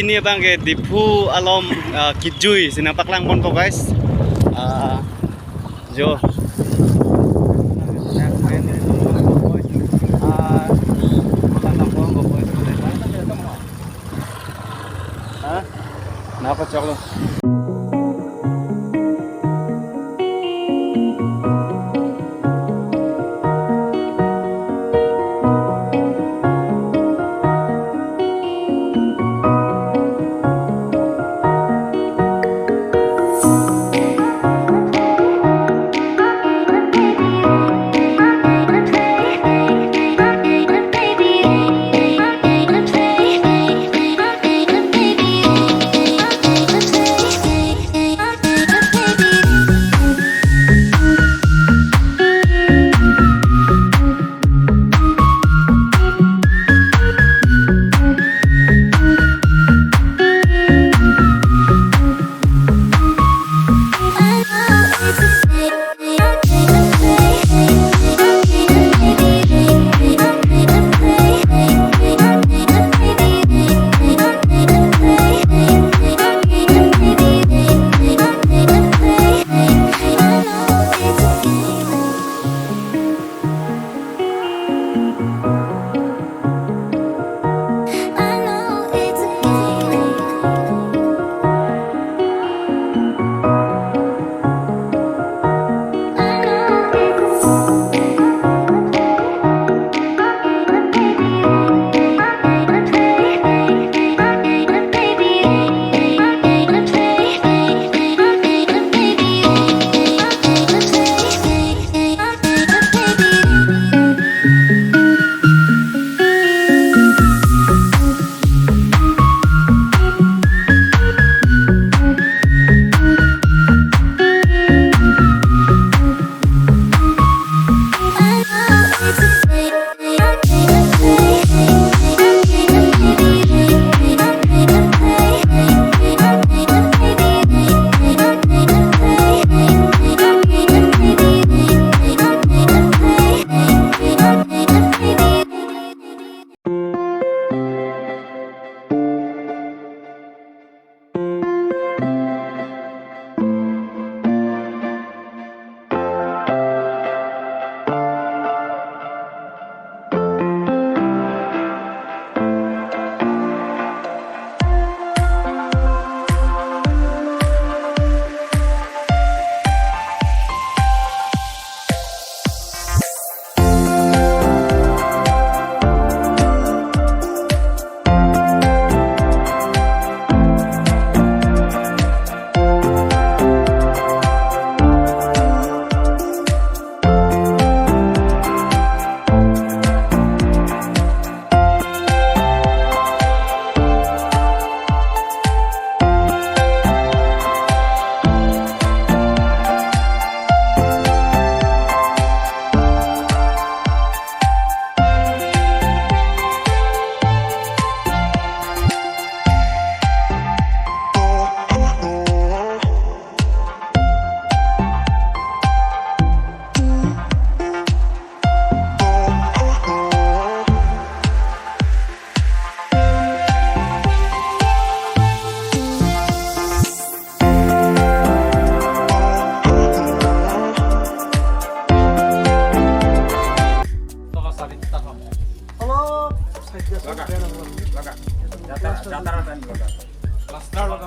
Ini bang ke Dipu Alom Kijui sinampak lang pon po guys. Jo. Napa chaklo.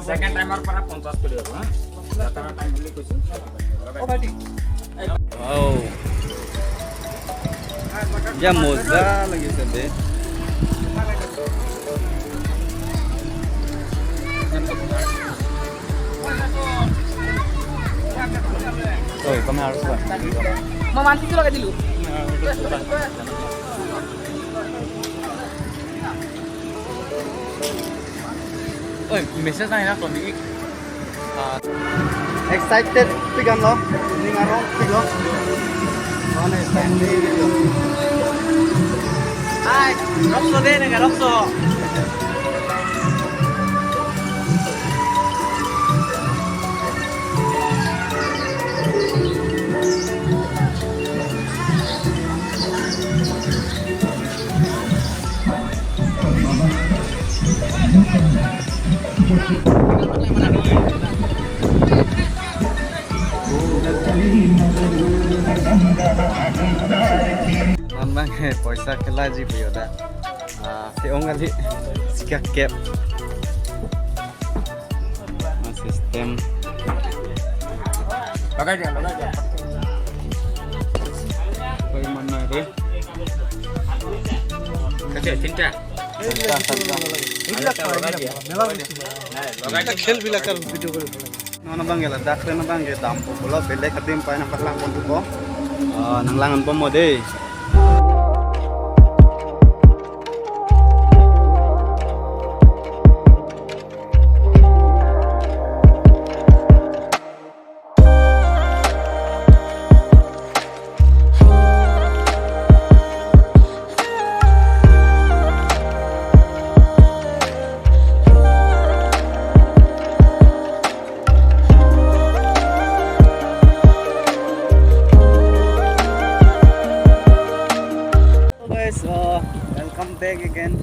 Second timer para 50 kilo ha. Datang time beli kucing. Oh berarti. Wow. Ya moza lagi sedih. Oh, kami harus buat. Mau mandi dulu lagi dulu. Oh, message na ina komi. Excited pigan lo. Ini ngarong pigo. Mana excited gitu. Hai, rokso deh nih rokso. Nambang paisa kela ji piyoda. Si ongali sika cap. Sistem Pakai dia. koi mana re? Kecil, cinta. खेल भी लगा video कर नोना बंगेला दाखरे ना बंगे दाम को बोला बेले खदिम पाए ना पकलांग को दुको नंगलांगन पमोदे welcome back again.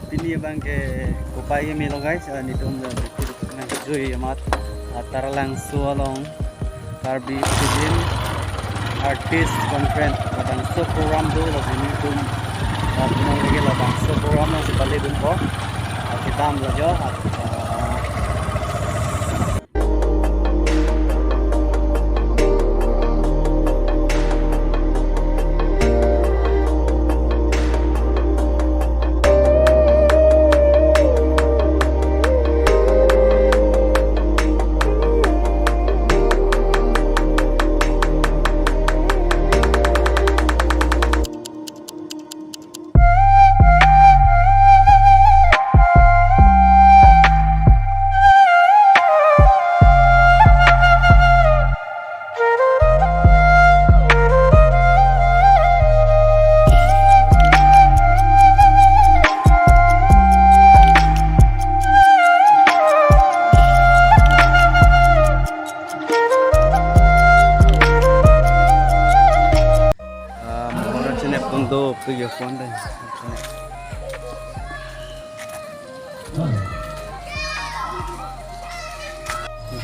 Pini bang ke kupai milo guys. Nitum na joy amat taralang sualong Karbi Sidin artist conference bang so program do lagi nitum pinong lagi lah bang so program na si balik dun ko kita amla jo do piyo phone đây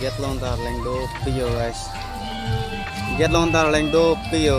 get long dar leng do piyo guys get long dar leng do piyo